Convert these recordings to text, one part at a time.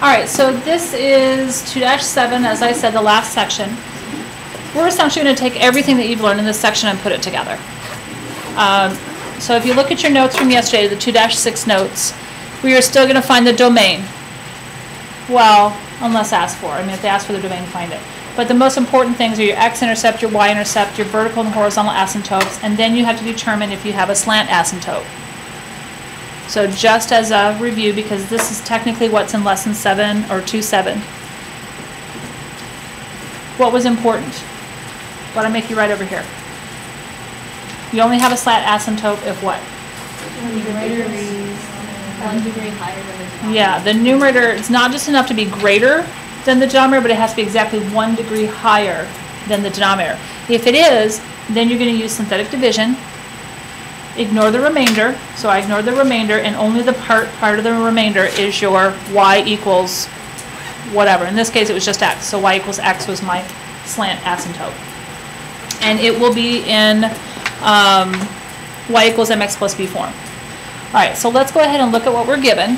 All right, so this is 2-7, as I said, the last section. We're essentially going to take everything that you've learned in this section and put it together. So if you look at your notes from yesterday, the 2-6 notes, we are still going to find the domain. Well, unless asked for. I mean, if they ask for the domain, find it. But the most important things are your x-intercept, your y-intercept, your vertical and horizontal asymptotes, and then you have to determine if you have a slant asymptote. So just as a review, because this is technically what's in lesson 7 or 2-7. What was important? What I make you write over here? You only have a slant asymptote if what? 1 degree higher than the denominator. Yeah, the numerator, it's not just enough to be greater than the denominator, but it has to be exactly 1 degree higher than the denominator. If it is, then you're going to use synthetic division. Ignore the remainder. So I ignore the remainder, and only the part of the remainder is your y equals whatever. In this case, it was just x. So y equals x was my slant asymptote. And it will be in y equals mx plus b form. All right, so let's go ahead and look at what we're given.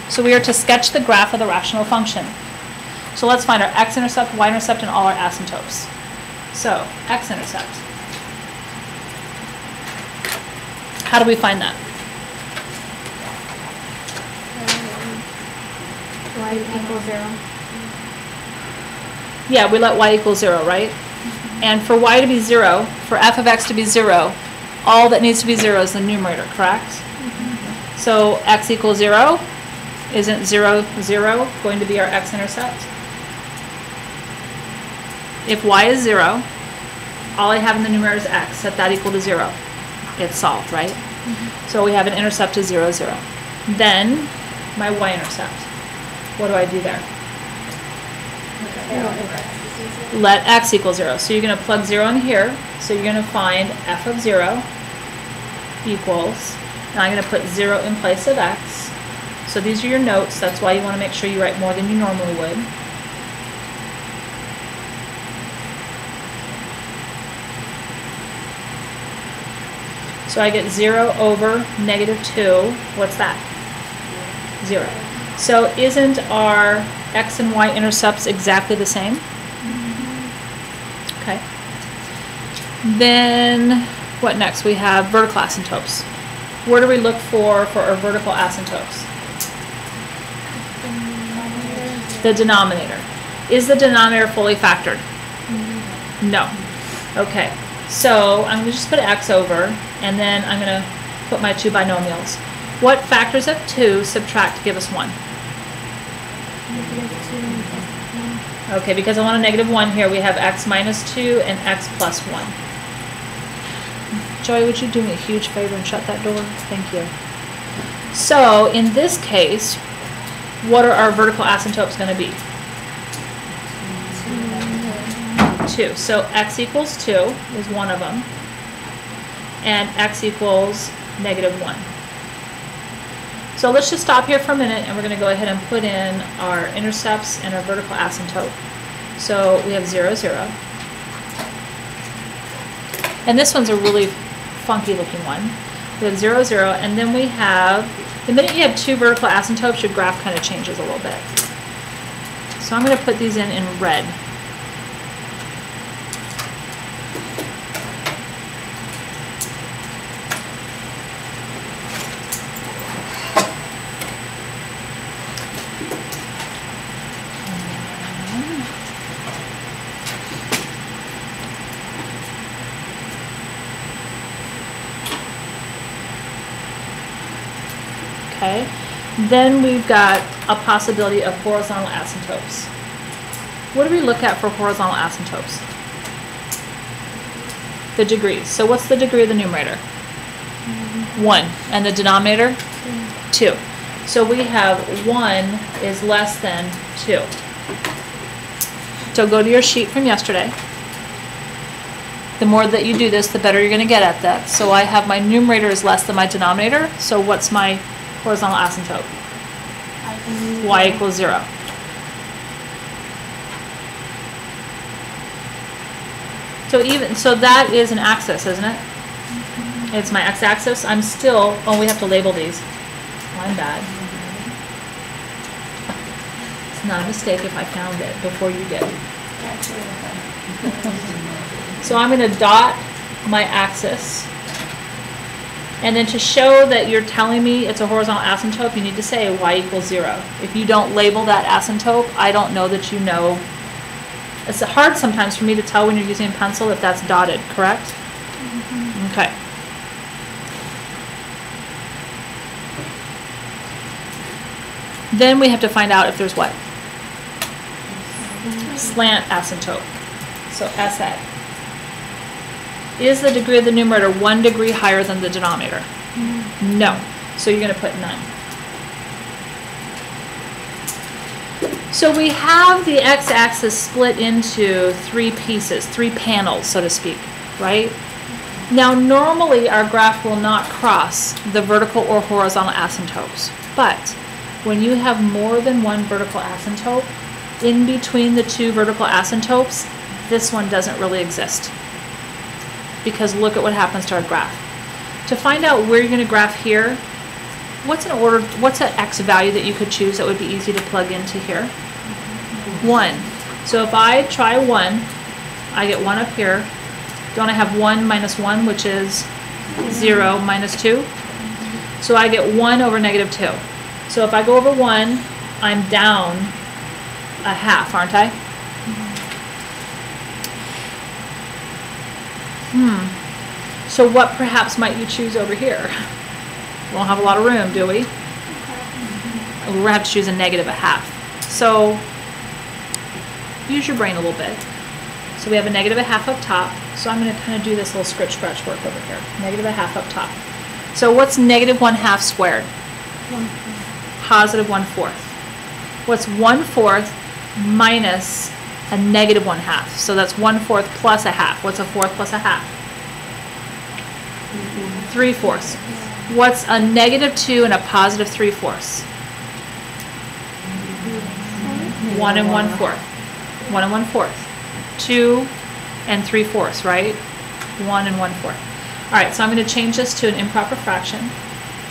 So we are to sketch the graph of the rational function. So let's find our x-intercept, y-intercept, and all our asymptotes. So x-intercept. How do we find that? Y equals 0. Yeah, we let y equal 0, right? And for y to be 0, for f of x to be 0, all that needs to be 0 is the numerator, correct? So x equals 0, isn't 0, 0 going to be our x-intercept? If y is 0, all I have in the numerator is x, set that equal to 0. It's solved, right? So we have an intercept of 0, 0. Then my y-intercept. What do I do there? Let x equal 0. So you're going to plug 0 in here. So you're going to find f of 0 equals, and I'm going to put 0 in place of x. So these are your notes. That's why you want to make sure you write more than you normally would. So I get 0 over negative 2. What's that? 0. So isn't our x and y intercepts exactly the same? Okay. Then what next? We have vertical asymptotes. Where do we look for our vertical asymptotes? The denominator. Is the denominator fully factored? No. Okay. So I'm going to just put x over, and then I'm going to put my two binomials. What factors of 2 subtract to give us 1? Okay, because I want a negative 1 here, we have x minus 2 and x plus 1. Joy, would you do me a huge favor and shut that door? Thank you. So in this case, what are our vertical asymptotes going to be? 2. So x equals 2 is one of them, and x equals negative 1. So let's just stop here for a minute, and we're going to go ahead and put in our intercepts and our vertical asymptote. So we have 0, 0. And this one's a really funky looking one. We have 0, 0, and then we have, the minute you have two vertical asymptotes, your graph kind of changes a little bit. So I'm going to put these in red. Okay, then we've got a possibility of horizontal asymptotes. What do we look at for horizontal asymptotes? The degrees. So what's the degree of the numerator? 1. And the denominator? 2. So we have 1 is less than 2. So go to your sheet from yesterday. The more that you do this, the better you're going to get at that. So I have my numerator is less than my denominator. So what's my horizontal asymptote? Y equals 0. So that is an axis, isn't it? It's my x-axis. I'm still, oh, we have to label these. Oh, I'm bad. not a mistake if I found it before you did. So I'm going to dot my axis. And then to show that you're telling me it's a horizontal asymptote, you need to say y equals 0. If you don't label that asymptote, I don't know that you know. It's hard sometimes for me to tell when you're using a pencil if that's dotted, correct? Mm-hmm. Okay. Then we have to find out if there's what? Slant asymptote. So SA. Is the degree of the numerator 1 degree higher than the denominator? No. So you're going to put none. So we have the x-axis split into 3 pieces, 3 panels, so to speak, right? Now normally our graph will not cross the vertical or horizontal asymptotes, but when you have more than one vertical asymptote, in between the 2 vertical asymptotes, this one doesn't really exist. Because look at what happens to our graph. To find out where you're going to graph here, what's an x value that you could choose that would be easy to plug into here? 1. So if I try 1, I get 1 up here. Don't I have 1 minus 1, which is 0 minus 2? So I get 1 over negative 2. So if I go over 1, I'm down a half, aren't I? So what perhaps might you choose over here? We won't have a lot of room, do we? We're going to have to choose a negative a half. So use your brain a little bit. So we have a negative a half up top. So I'm going to kind of do this little scratch work over here. Negative a half up top. So what's negative 1/2 squared? 1/4. Positive 1/4. What's 1/4 minus a negative 1/2? So that's 1/4 plus a half. What's a fourth plus a half? 3/4. What's a negative 2 and a positive 3/4? 1 and 1/4. 1 and 1/4. 2 and 3/4, right? 1 and 1/4. All right, so I'm going to change this to an improper fraction.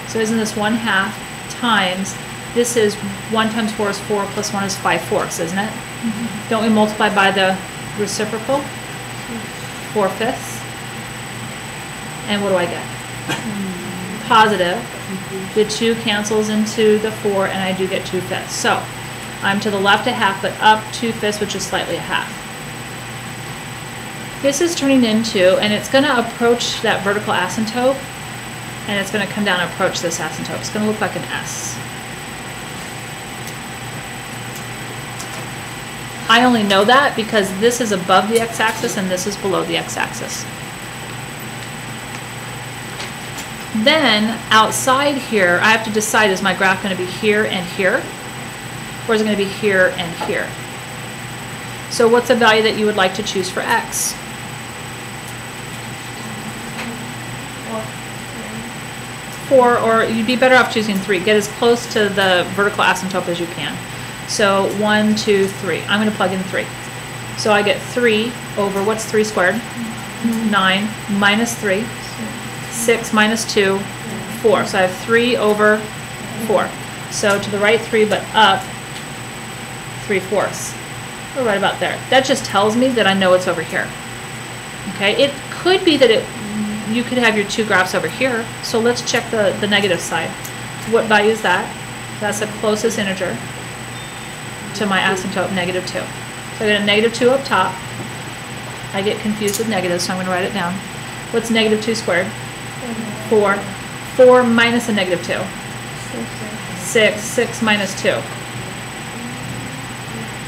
So isn't this 1/2 times, this is 1 times 4 is 4 plus 1 is 5/4, isn't it? Mm-hmm. Don't we multiply by the reciprocal? 4/5. And what do I get? Positive. The 2 cancels into the 4 and I do get 2/5. So I'm to the left a half but up 2/5, which is slightly a half. This is turning into, and it's going to approach that vertical asymptote and it's going to come down and approach this asymptote. It's going to look like an S. I only know that because this is above the x-axis and this is below the x-axis. Then outside here, I have to decide, is my graph going to be here and here? Or is it going to be here and here? So what's a value that you would like to choose for x? 4, or you'd be better off choosing 3. Get as close to the vertical asymptote as you can. So 1, 2, 3. I'm going to plug in 3. So I get 3 over, what's 3 squared? 9 minus 3. 6 minus 2, 4. So I have 3 over 4. So to the right 3, but up 3/4. We're right about there. That just tells me that I know it's over here. Okay, it could be that you could have your 2 graphs over here. So let's check the negative side. What value is that? That's the closest integer to my asymptote, negative 2. So I get a negative 2 up top. I get confused with negatives, so I'm going to write it down. What's negative 2 squared? 4. 4 minus a negative 2. 6. 6 minus 2.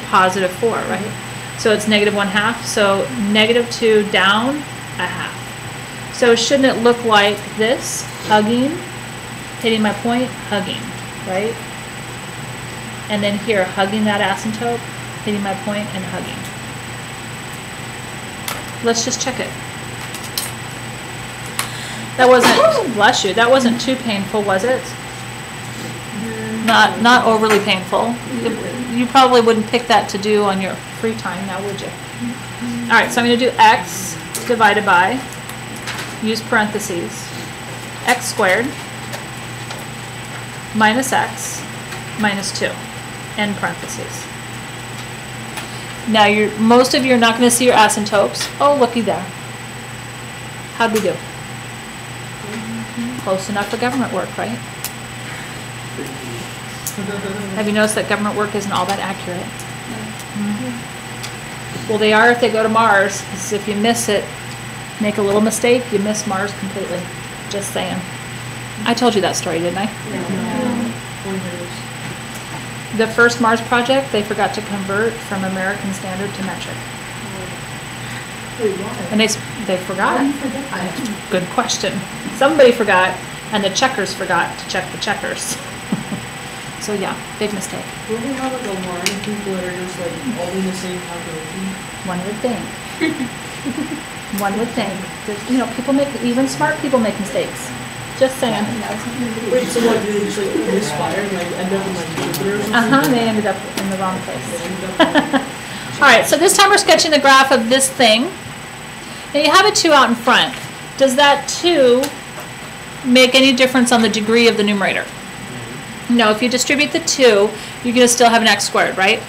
Positive 4, right? So it's negative 1/2. So negative 2 down a half. So shouldn't it look like this? Hugging, hitting my point, hugging, right? And then here, hugging that asymptote, hitting my point, and hugging. Let's just check it. That wasn't, bless you, that wasn't too painful, was it? Not overly painful. You probably wouldn't pick that to do on your free time now, would you? All right, so I'm going to do x divided by, use parentheses, x squared minus x minus 2, end parentheses. Now, most of you are not going to see your asymptotes. Oh, looky there. How'd we do? Close enough for government work, right? Have you noticed that government work isn't all that accurate? Well, they are if they go to Mars, because if you miss it, make a little mistake, you miss Mars completely. Just saying. I told you that story, didn't I? The first Mars project, they forgot to convert from American Standard to metric. And they forgot. Good question. Somebody forgot, and the checkers forgot to check the checkers. So yeah, big mistake. Don't we have like a line of people that are just like all in the same calculation? One would think. One would think. There's, you know, even smart people make mistakes. Just saying. Wait, so what, do they just like misfire and like end up in like Jupiter or something? They ended up in the wrong place. All right, so this time we're sketching the graph of this thing. Now you have a 2 out in front. Does that 2 make any difference on the degree of the numerator? No, if you distribute the 2, you're going to still have an x squared, right?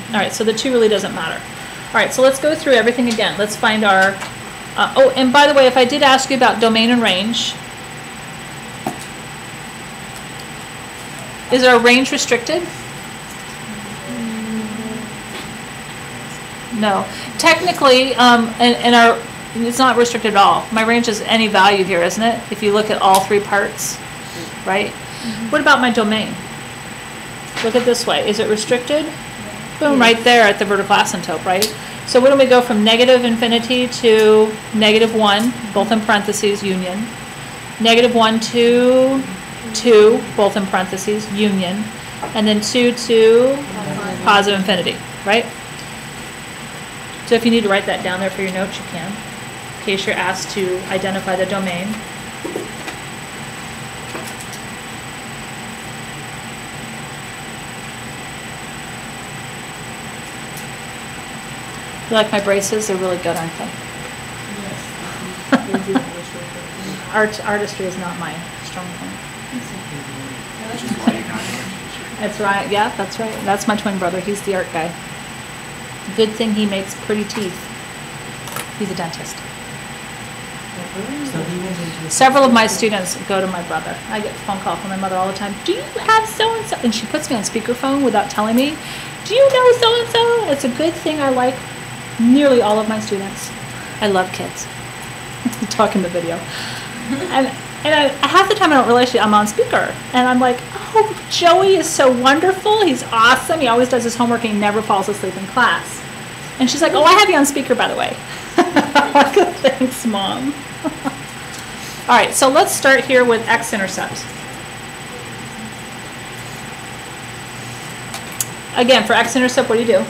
All right, so the 2 really doesn't matter. All right, so let's go through everything again. Let's find our, oh, and by the way, if I did ask you about domain and range, is our range restricted? No. Technically, it's not restricted at all. My range is any value here, isn't it? If you look at all 3 parts, right? What about my domain? Look at this way. Is it restricted? Boom, right there at the vertical asymptote, right? So when do we go from negative infinity to -1, both in parentheses, union. -1 to 2, both in parentheses, union. And then 2 to positive infinity, right? So if you need to write that down there for your notes, you can, in case you're asked to identify the domain. You like my braces? They're really good, aren't they? Artistry is not my strong point. That's right. Yeah, that's right. That's my twin brother. He's the art guy. Good thing he makes pretty teeth. He's a dentist. Several of my students go to my brother. I get a phone call from my mother all the time. Do you have so-and-so? And she puts me on speakerphone without telling me. Do you know so-and-so? It's a good thing I like nearly all of my students. I love kids. Talk in the video. And I, half the time I don't realize I'm on speaker. And I'm like, oh, Joey is so wonderful. He's awesome. He always does his homework and he never falls asleep in class. And she's like, oh, I have you on speaker, by the way. Thanks, Mom. All right, so let's start here with x-intercepts. Again, for x-intercept, what do you do?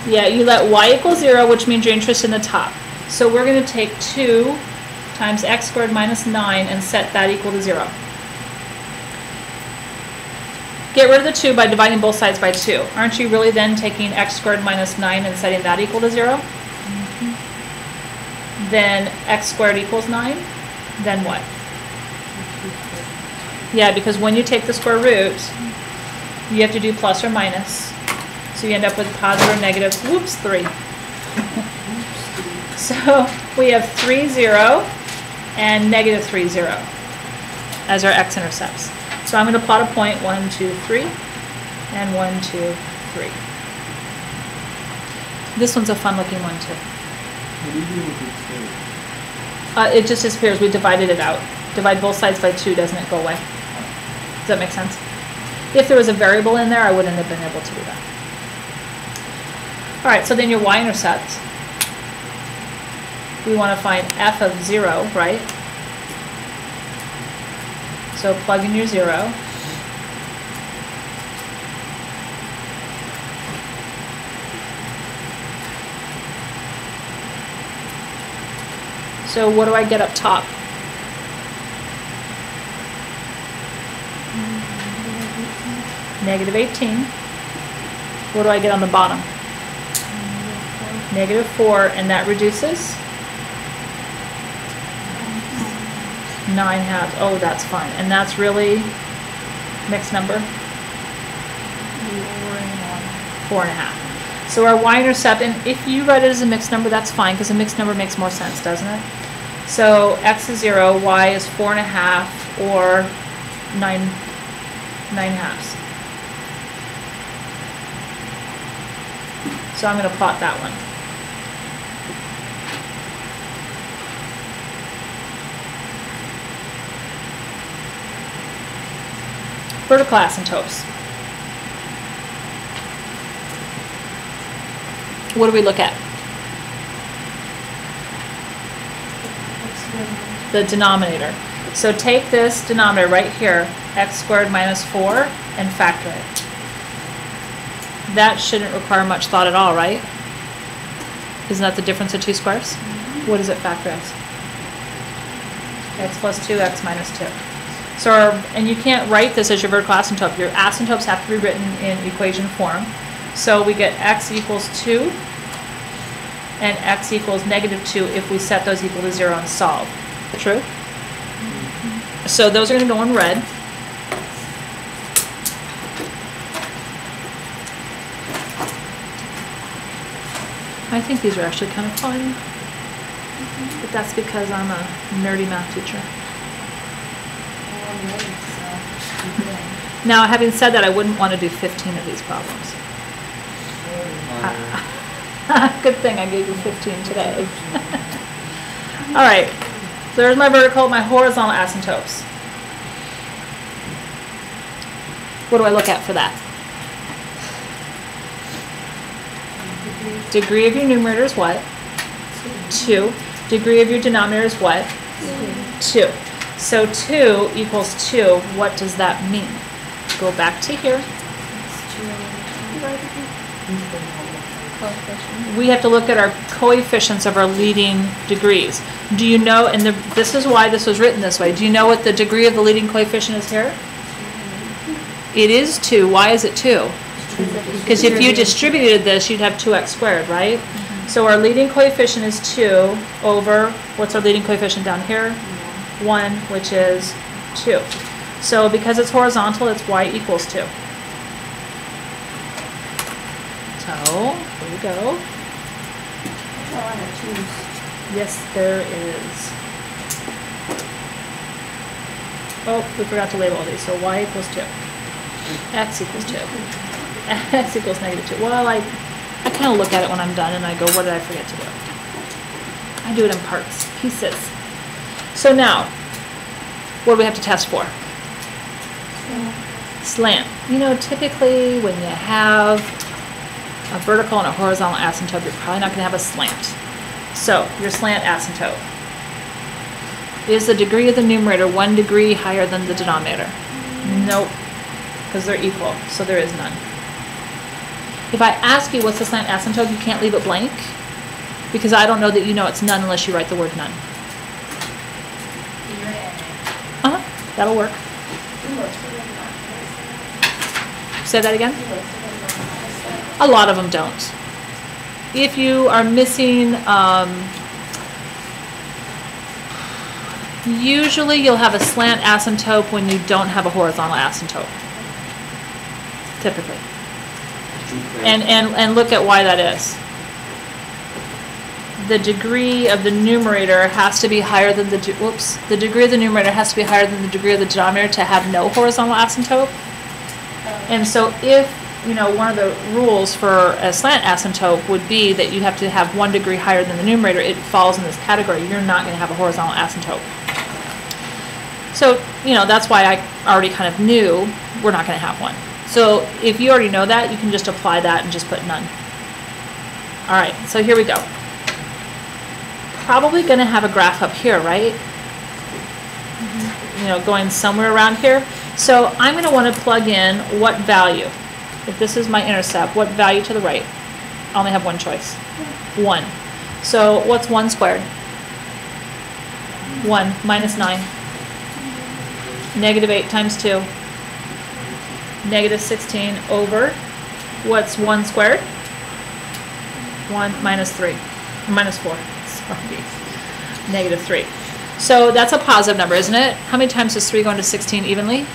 Yeah, you let y equal 0, which means you're interested in the top. So we're going to take 2 times x squared minus 9 and set that equal to 0. Get rid of the 2 by dividing both sides by 2. Aren't you really then taking x squared minus 9 and setting that equal to 0? Then x squared equals 9. Then what? Yeah, because when you take the square root, you have to do plus or minus. So you end up with positive or negative, whoops, 3. So we have 3, 0 and negative 3, 0 as our x-intercepts. So I'm going to plot a point 1, 2, 3 and 1, 2, 3. This one's a fun looking one too. What do you do with it? It just disappears. We divided it out. Divide both sides by 2, doesn't it go away? Does that make sense? If there was a variable in there, I wouldn't have been able to do that. All right, so then your y-intercept. We want to find f of 0, right? So plug in your 0. So what do I get up top? Negative 18. What do I get on the bottom? Negative 4, and that reduces? 9/2. Oh, that's fine. And that's really mixed number? 4.5. So our y-intercept, and if you write it as a mixed number, that's fine, because a mixed number makes more sense, doesn't it? So x is 0, y is 4.5, or 9.5. So I'm going to plot that one. Vertical asymptotes. What do we look at? The denominator. So take this denominator right here, x squared minus 4, and factor it. That shouldn't require much thought at all, right? Isn't that the difference of two squares? What does it factor as? X plus 2, x minus 2. So, and you can't write this as your vertical asymptote. Your asymptotes have to be written in equation form. So we get x equals 2 and x equals negative 2 if we set those equal to 0 and solve. True? So those are going to go in red. I think these are actually kind of fun. But that's because I'm a nerdy math teacher. Now, having said that, I wouldn't want to do 15 of these problems. Good thing I gave you 15 today. All right, so there's my vertical, my horizontal asymptotes. What do I look at for that? Degree of your numerator is what? 2. Degree of your denominator is what? 2. So 2 equals 2. What does that mean? Go back to here. We have to look at our coefficients of our leading degrees. Do you know, and this is why this was written this way, do you know what the degree of the leading coefficient is here? It is 2. Why is it 2? Because if you distributed this, you'd have 2x squared, right? So our leading coefficient is 2 over, what's our leading coefficient down here? 1, which is 2. So because it's horizontal, it's y equals 2. So, here we go. Yes, there is. Oh, we forgot to label all these. So y equals 2. X equals 2. X equals negative 2. Well, I kind of look at it when I'm done and I go, what did I forget to do? I do it in parts, pieces. So now, what do we have to test for? Slant. You know, typically when you have a vertical and a horizontal asymptote, you're probably not going to have a slant. So, your slant asymptote. Is the degree of the numerator 1 degree higher than the denominator? Nope, because they're equal, so there is none. If I ask you what's the slant asymptote, you can't leave it blank, because I don't know that you know it's none unless you write the word none. That'll work. Say that again? A lot of them don't. If you are missing, usually you'll have a slant asymptote when you don't have a horizontal asymptote. Typically. And look at why that is. The degree of the numerator has to be higher than the degree of the numerator has to be higher than the degree of the denominator to have no horizontal asymptote. And so if, you know, one of the rules for a slant asymptote would be that you have to have 1 degree higher than the numerator, it falls in this category. You're not going to have a horizontal asymptote. So, you know, that's why I already kind of knew we're not going to have one. So if you already know that, you can just apply that and just put none. All right, so here we go. Probably going to have a graph up here, right? You know, going somewhere around here. So I'm going to want to plug in what value. If this is my intercept, what value to the right? I only have one choice. 1. So what's 1 squared? 1 minus 9. Negative 8 times 2. Negative 16 over, what's 1 squared? 1 minus 3. Minus 4. Sorry. Negative 3. So that's a positive number, isn't it? How many times does 3 go into 16 evenly?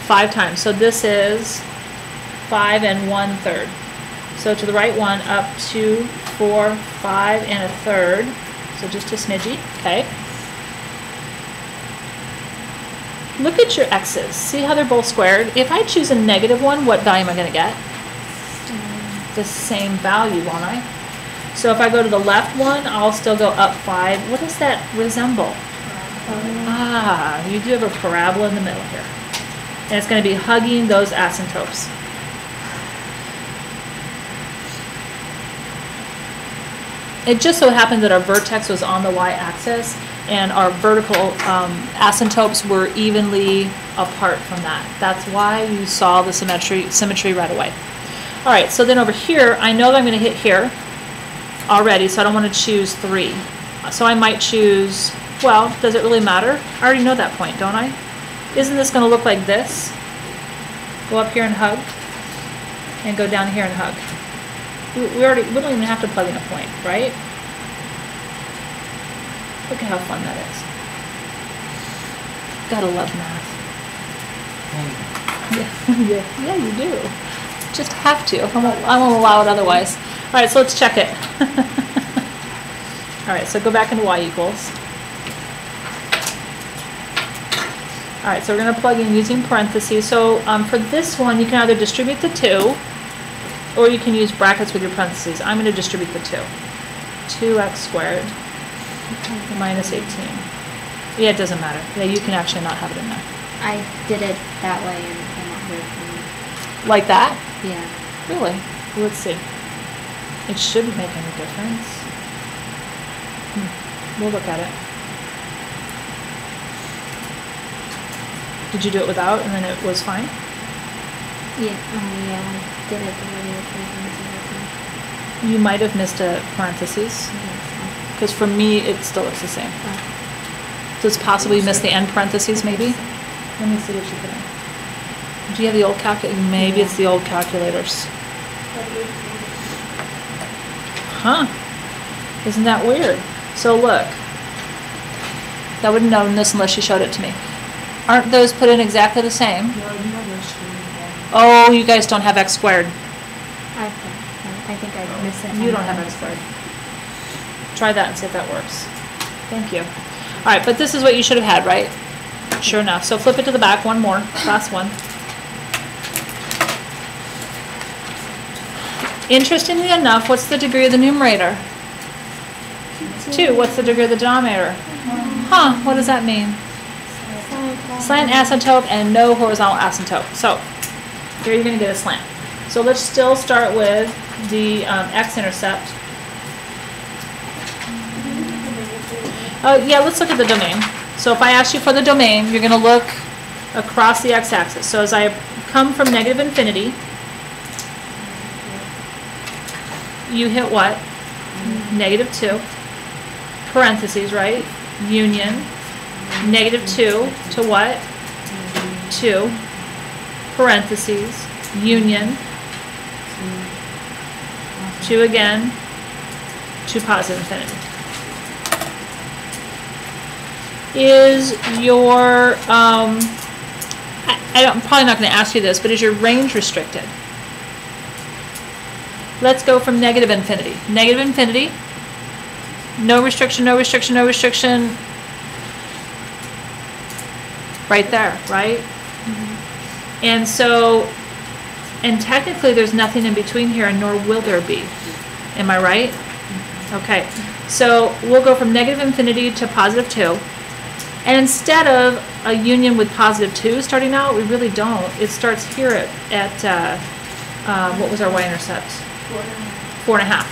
5 times. So this is 5 1/3. So to the right 1, up 2, 4, 5 1/3. So just a smidgy, okay? Look at your x's. See how they're both squared? If I choose a negative one, what value am I going to get? The same value, won't I? So if I go to the left one, I'll still go up 5. What does that resemble? Ah, you do have a parabola in the middle here. And it's going to be hugging those asymptotes. It just so happened that our vertex was on the y-axis and our vertical asymptotes were evenly apart from that. That's why you saw the symmetry right away. All right, so then over here, I know that I'm going to hit here already, so I don't want to choose 3. So I might choose, well, does it really matter? I already know that point, don't I? Isn't this going to look like this? Go up here and hug, and go down here and hug. We don't even have to plug in a point, right? Look at how fun that is. Gotta love math. Yeah, you do. Just have to. I won't allow it otherwise. All right, so let's check it. All right, so go back into y equals. All right, so we're going to plug in using parentheses. So for this one, you can either distribute the 2, or you can use brackets with your parentheses. I'm going to distribute the 2. 2x squared minus 18. Yeah, it doesn't matter. Yeah, you can actually not have it in there. I did it that way and it came out weird for me. Like that? Yeah. Really? Let's see. It shouldn't make any difference. We'll look at it. Did you do it without and then it was fine? Yeah, yeah, I did it the way you were thinking. You might have missed a parentheses, because for me it still looks the same. So it's possible you missed the end parentheses maybe? Let me see what you put in. Do you have the old calculator? Maybe it's the old calculators. Huh. Isn't that weird? So look. I wouldn't know this unless you showed it to me. Aren't those put in exactly the same? Oh, you guys don't have x squared. I think I missed it. You don't have x squared. Try that and see if that works. Thank you. All right, but this is what you should have had, right? Sure enough. So flip it to the back one more. Last one. Interestingly enough, what's the degree of the numerator? 2. What's the degree of the denominator? Huh, what does that mean? Slant asymptote and no horizontal asymptote. So here you're going to get a slant. So let's still start with the x-intercept. Yeah, let's look at the domain. So if I ask you for the domain, you're going to look across the x-axis. So as I come from negative infinity, you hit what? Negative 2. Parentheses, right? Union. Negative 2 to what? 2. Parentheses. Union. 2 again. To positive infinity. Is your, I'm probably not going to ask you this, but is your range restricted? Let's go from negative infinity. Negative infinity. No restriction, no restriction, no restriction. Right there, right? Mm-hmm. And so, and technically there's nothing in between here, and nor will there be. Am I right? Okay. So we'll go from negative infinity to positive 2. And instead of a union with positive 2 starting out, we really don't. It starts here at what was our y-intercept? 4.5.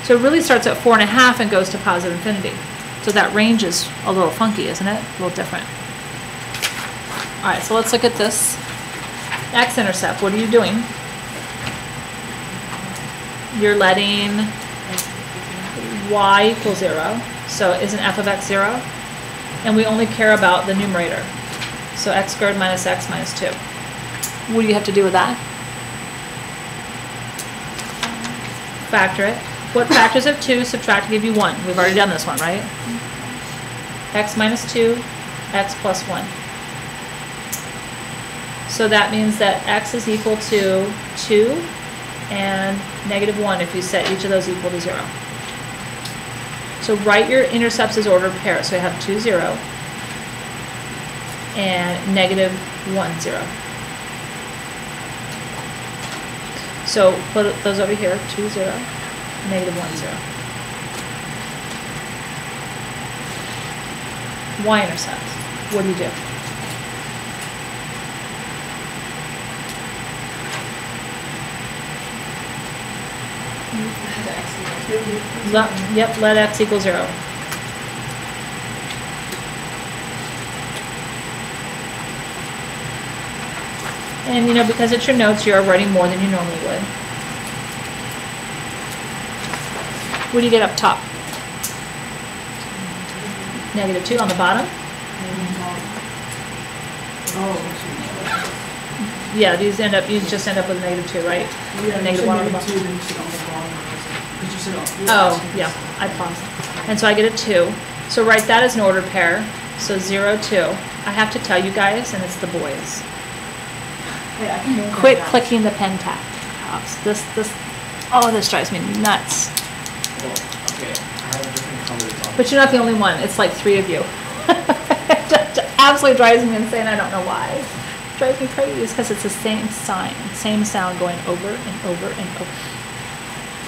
So it really starts at 4.5 and goes to positive infinity. So that range is a little funky, isn't it? A little different. All right, so let's look at this. X-intercept, what are you doing? You're letting y equal 0. So isn't f of x 0? And we only care about the numerator. So x squared minus x minus 2. What do you have to do with that? Factor it. What factors of 2 subtract to give you 1? We've already done this one, right? X minus 2, x plus 1. So that means that x is equal to 2 and -1 if you set each of those equal to 0. So write your intercepts as ordered pairs. So you have 2, 0 and -1, 0. So put those over here, 2, 0, -1, 0. Y-intercept. What do you do? Let x equal 0. And you know, because it's your notes, you're writing more than you normally would. What do you get up top? -2 on the bottom? Yeah, you just end up with -2, right? Yeah, -1 on the bottom. Oh, yeah, I paused. And so I get a 2. So write that as an ordered pair. So 0, 2. I have to tell you guys, and it's the boys. Quit clicking the pen tabs. This drives me nuts. Well, okay, I have different colors on. But you're not the only one. It's like 3 of you. It absolutely drives me insane. I don't know why. It drives me crazy. It's because it's the same sign, same sound going over and over and over.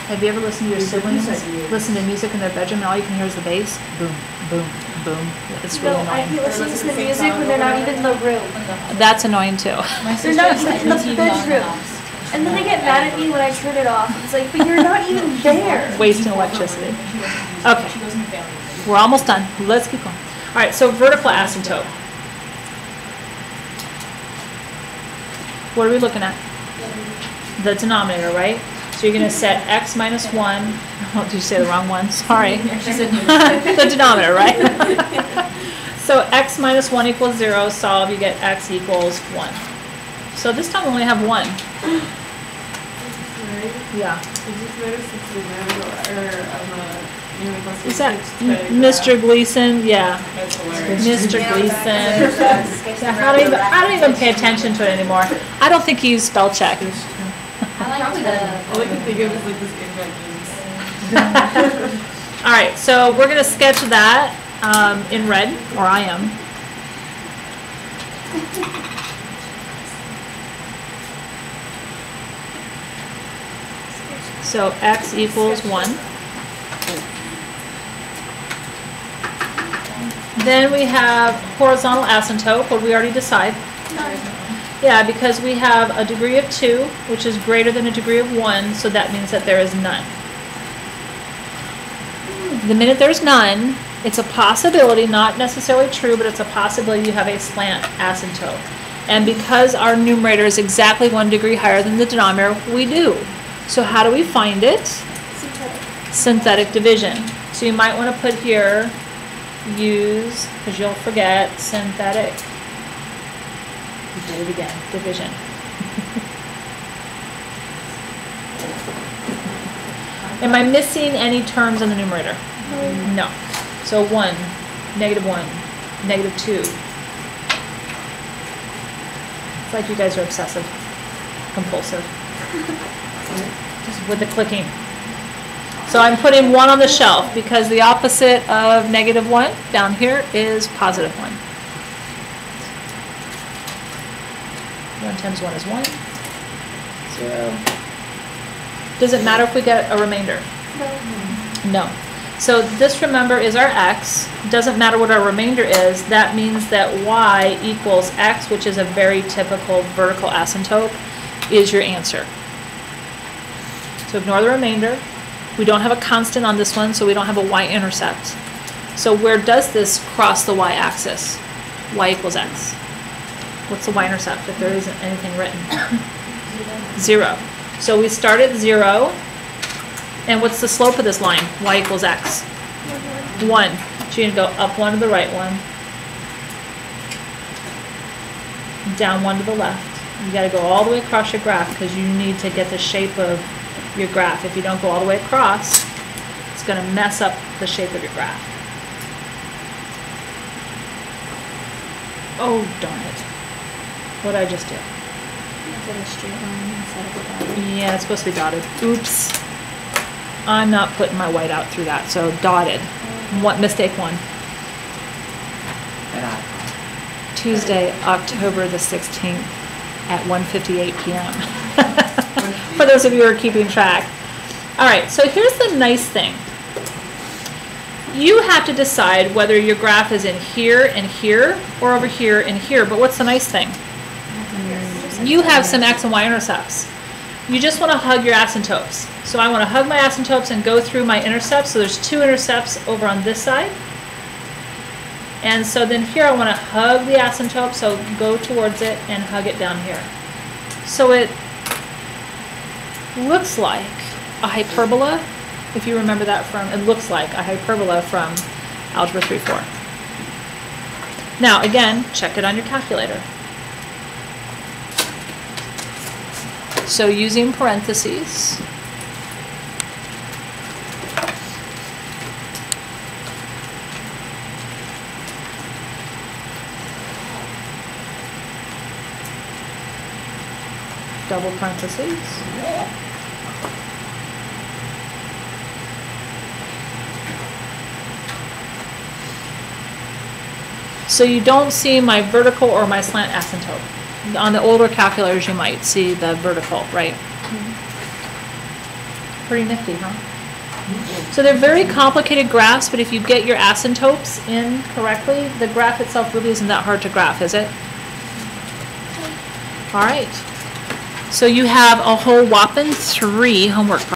Have you ever listened to your siblings listen to music in their bedroom and all you can hear is the bass? Boom, boom, boom. It's really No, I annoying. hate listening to the music when they're not even in the room. That's annoying too. They're not even in the bedroom. And then they get mad at me when I turn it off. It's like, but you're not even there. Wasting electricity. Okay. We're almost done. Let's keep going. All right, so vertical asymptote. What are we looking at? The denominator, right? So you're going to set x minus 1. Oh, did you say the wrong one? Sorry. The denominator, right? So x minus 1 equals 0. Solve, you get x equals 1. So this time we only have 1. Yeah. Is that Mr. Gleason? Yeah. Mr. Gleason. Yeah, I don't even pay attention to it anymore. I don't think he used spell check. I like the. All I can think of is like this invent. All right, so we're going to sketch that in red, or I am. So x equals 1. Then we have horizontal asymptote. What did we already decide? Yeah, because we have a degree of 2, which is greater than a degree of 1, so that means that there is none. The minute there's none, it's a possibility, not necessarily true, but it's a possibility you have a slant asymptote. And because our numerator is exactly 1 degree higher than the denominator, we do. So how do we find it? Synthetic division. So you might want to put here, use, because you'll forget, synthetic. You did it again, division. Am I missing any terms in the numerator? No. So 1, -1, -2. It's like you guys are obsessive, compulsive. Just with the clicking. So I'm putting 1 on the shelf because the opposite of -1 down here is +1. 1 times 1 is 1. 0. Does it matter if we get a remainder? No. So this, remember, is our x. Doesn't matter what our remainder is. That means that y equals x, which is a very typical vertical asymptote, is your answer. So ignore the remainder. We don't have a constant on this one, so we don't have a y-intercept. So where does this cross the y-axis? Y equals x. What's the y-intercept if there isn't anything written? 0. So we start at 0. And what's the slope of this line? Y equals x. 1. So you're going to go up 1 to the right 1. Down 1 to the left. You got to go all the way across your graph because you need to get the shape of your graph. If you don't go all the way across, it's going to mess up the shape of your graph. Oh, darn it. What did I just do? Instead of straight line, instead of a dotted. Yeah, it's supposed to be dotted. Oops. I'm not putting my white out through that, so dotted. What, mistake one. And I, Tuesday, October the 16th at 1:58 p.m. For those of you who are keeping track. All right, so here's the nice thing. You have to decide whether your graph is in here and here or over here and here, but what's the nice thing? You have some X and Y intercepts. You just want to hug your asymptotes. So I want to hug my asymptotes and go through my intercepts. So there's 2 intercepts over on this side. And so then here I want to hug the asymptote, so go towards it and hug it down here. So it looks like a hyperbola, if you remember that from, it looks like a hyperbola from Algebra 3-4. Now again, check it on your calculator. So using parentheses, double parentheses, so you don't see my vertical or my slant asymptote. On the older calculators you might see the vertical, right? Pretty nifty, huh? So they're very complicated graphs, but if you get your asymptotes in correctly, the graph itself really isn't that hard to graph, is it? All right. So you have a whole whopping 3 homework problems.